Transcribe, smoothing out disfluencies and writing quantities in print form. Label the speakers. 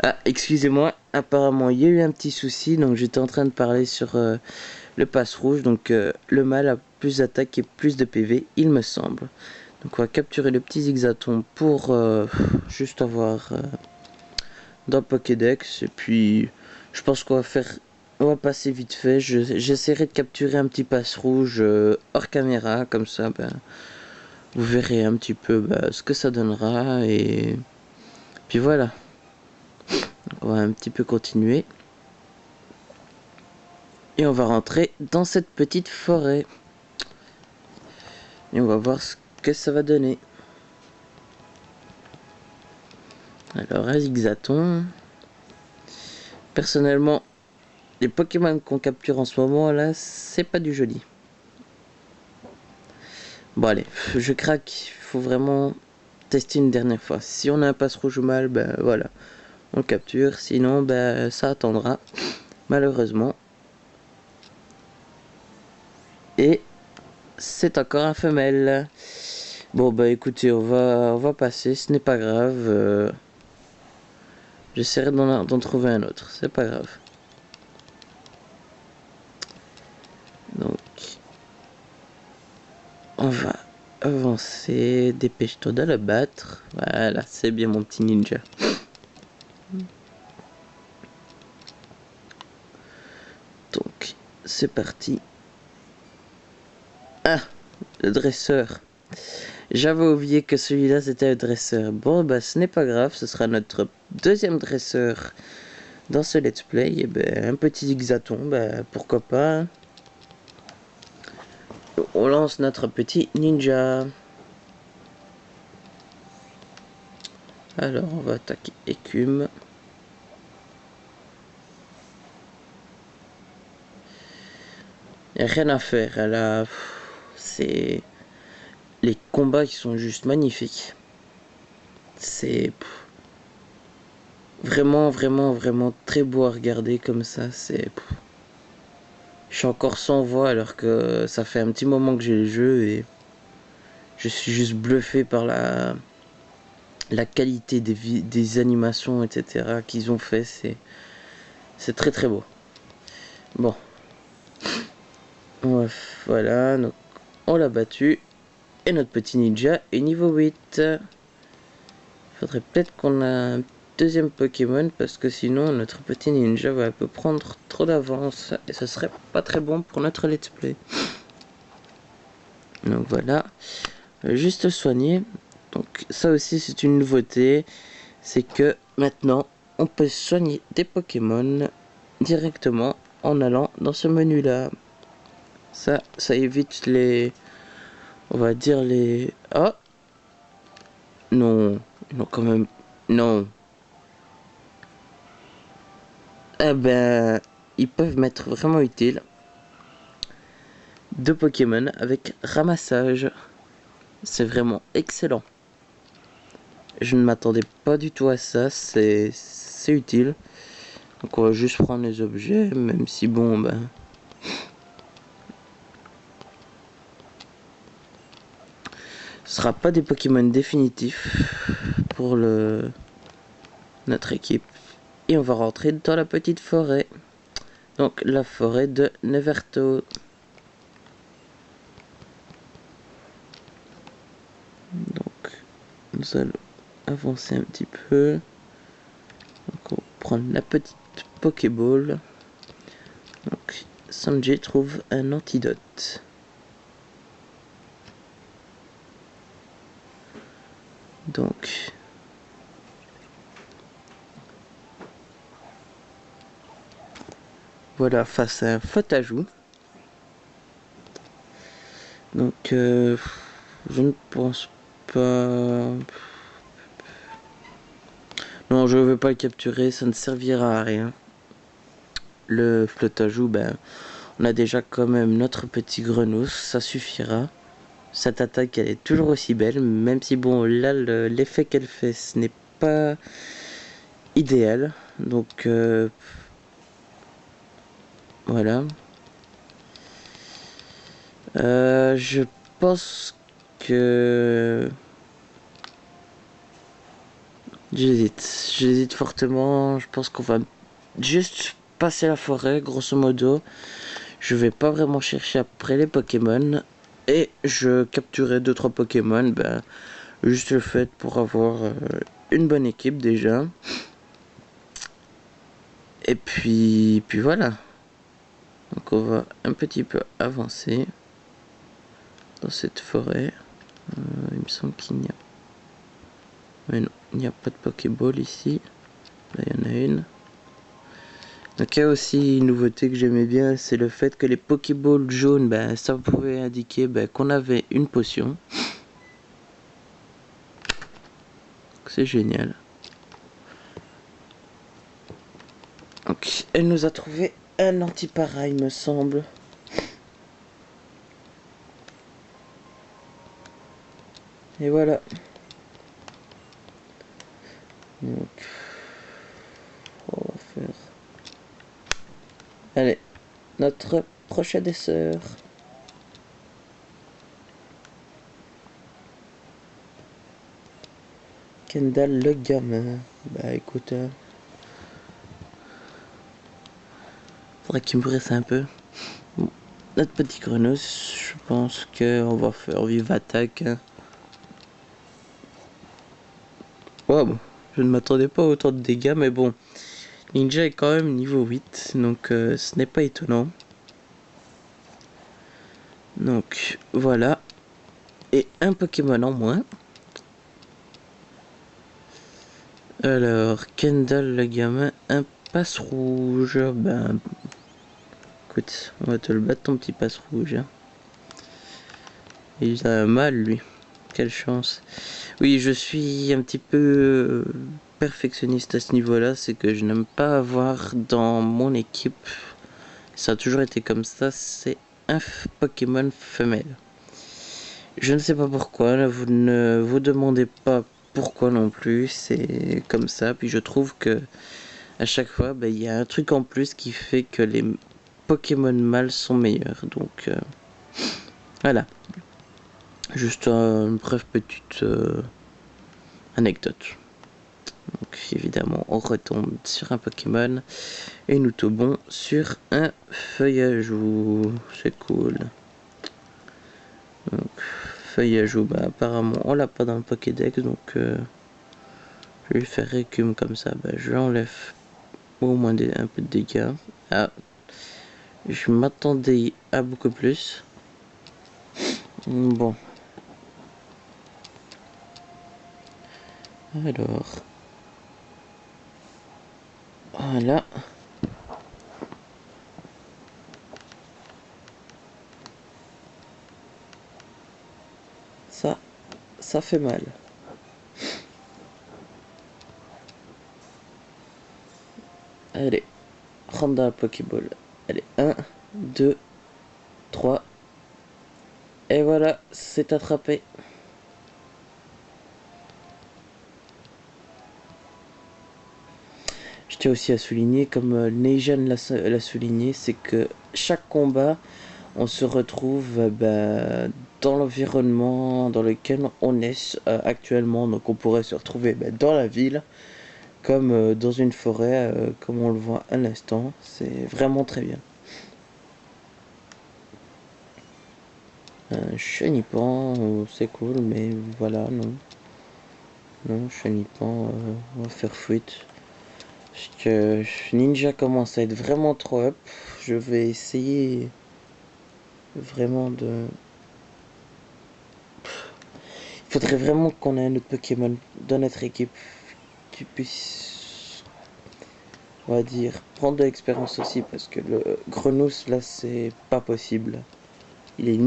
Speaker 1: Ah, excusez-moi, apparemment il y a eu un petit souci, donc j'étais en train de parler sur le pass rouge, donc le mâle a plus d'attaque et plus de PV, il me semble. Donc on va capturer le petit zigzaton pour juste avoir dans le Pokédex, et puis je pense qu'on va faire... On va passer vite fait, j'essaierai de capturer un petit pass rouge hors caméra, comme ça ben, vous verrez un petit peu ce que ça donnera, et puis voilà. On va un petit peu continuer. Et on va rentrer dans cette petite forêt. Et on va voir ce que ça va donner. Alors, un zigzaton. Personnellement, les Pokémon qu'on capture en ce moment là, c'est pas du joli. Bon allez, je craque, il faut vraiment tester une dernière fois. Si on a un passe rouge ou mal, ben voilà, on le capture. Sinon, ben ça attendra, malheureusement. Et c'est encore un femelle. Bon bah écoutez, on va passer, ce n'est pas grave. J'essaierai d'en trouver un autre, c'est pas grave. Donc, on va avancer. Dépêche-toi de le battre. Voilà, c'est bien mon petit ninja. Donc, c'est parti. Ah, le dresseur. J'avais oublié que celui-là c'était le dresseur. Bon, bah ce n'est pas grave, ce sera notre deuxième dresseur dans ce let's play. Et ben, un petit zigzaton, bah pourquoi pas. On lance notre petit ninja. Alors, on va attaquer écume. Y a rien à faire, elle a... C'est... Les combats qui sont juste magnifiques. C'est vraiment, vraiment, vraiment très beau à regarder comme ça. C'est... Je suis encore sans voix alors que ça fait un petit moment que j'ai le jeu et je suis juste bluffé par la qualité des animations, etc. qu'ils ont fait. C'est très très beau. Bon, voilà, donc on l'a battu. Et notre petit ninja est niveau 8. Faudrait peut-être qu'on a un deuxième Pokémon parce que sinon notre petit ninja va un peu prendre trop d'avance et ce serait pas très bon pour notre let's play. Donc voilà, juste soigner. Donc ça aussi c'est une nouveauté, c'est que maintenant on peut soigner des Pokémon directement en allant dans ce menu là. Ça évite les, on va dire les... Ah non, non quand même, non. Eh ben, ils peuvent m'être vraiment utiles. Deux Pokémon avec ramassage. C'est vraiment excellent. Je ne m'attendais pas du tout à ça, c'est utile. Donc on va juste prendre les objets, même si bon ben... Ce sera pas des Pokémon définitifs pour notre équipe. Et on va rentrer dans la petite forêt. Donc la forêt de Neverto. Donc nous allons avancer un petit peu. Donc on va prendre la petite Pokéball. Donc Sanjay trouve un antidote. Donc voilà, face à un faute ajout. Donc je ne pense pas... Non, je ne veux pas le capturer, ça ne servira à rien. Le flotte-ajout, ben, on a déjà quand même notre petit grenousse, ça suffira. Cette attaque, elle est toujours aussi belle, même si bon, là, l'effet qu'elle fait, ce n'est pas idéal. Donc, voilà. Je pense que... J'hésite fortement. Je pense qu'on va juste passer la forêt, grosso modo. Je vais pas vraiment chercher après les Pokémon. Et je capturerai 2-3 Pokémon. Ben, juste le fait pour avoir une bonne équipe déjà. Et puis voilà. Donc on va un petit peu avancer dans cette forêt. Il me semble qu'il n'y a... Mais non, il n'y a pas de Pokéball ici. Là, il y en a une. Donc il y a aussi une nouveauté que j'aimais bien, c'est le fait que les Pokéballs jaunes, ben, ça pouvait indiquer ben, qu'on avait une potion. C'est génial. Donc elle nous a trouvé un antipara, il me semble. Et voilà. Donc, on va faire... Allez, notre prochain dessert. Kendall le gamin. Bah écoute, faudrait qu'il me presse un peu. Bon, notre petit Grenos, je pense qu'on va faire vive attaque. Hein. Ouais, bon, je ne m'attendais pas à autant de dégâts, mais bon. Ninja est quand même niveau 8, donc ce n'est pas étonnant. Donc voilà. Et un Pokémon en moins. Alors, Kendall le gamin, un passe rouge. Ben, écoute, on va te le battre ton petit passe rouge. Hein. Il a mal lui. Quelle chance. Oui, je suis un petit peu perfectionniste à ce niveau-là. C'est que je n'aime pas avoir dans mon équipe, ça a toujours été comme ça, c'est un Pokémon femelle. Je ne sais pas pourquoi, vous ne vous demandez pas pourquoi non plus, c'est comme ça. Puis je trouve que à chaque fois, il y a un truc en plus qui fait que les Pokémon mâles sont meilleurs. Donc voilà, juste une brève petite anecdote. Donc évidemment, on retombe sur un Pokémon et nous tombons sur un Feuillajou. C'est cool. Donc, Feuillajou, apparemment on l'a pas dans le Pokédex, donc je vais lui faire récume comme ça. Je l'enlève au moins un peu de dégâts. Ah, je m'attendais à beaucoup plus. Bon. Alors. Voilà. Ça fait mal. Allez. Rentre dans la Pokéball. Allez, 1, 2, 3. Et voilà, c'est attrapé. Je tiens aussi à souligner, comme Neijan l'a souligné, c'est que chaque combat, on se retrouve dans l'environnement dans lequel on est actuellement. Donc on pourrait se retrouver dans la ville, comme dans une forêt, comme on le voit à l'instant. C'est vraiment très bien. Un chenipan, c'est cool, mais voilà, non. Non, chenipan, on va faire fuite. Parce que Ninja commence à être vraiment trop up. Je vais essayer vraiment de... Il faudrait vraiment qu'on ait un autre Pokémon dans notre équipe qui puisse, on va dire, prendre de l'expérience aussi. Parce que le Grenos, là, c'est pas possible. Il est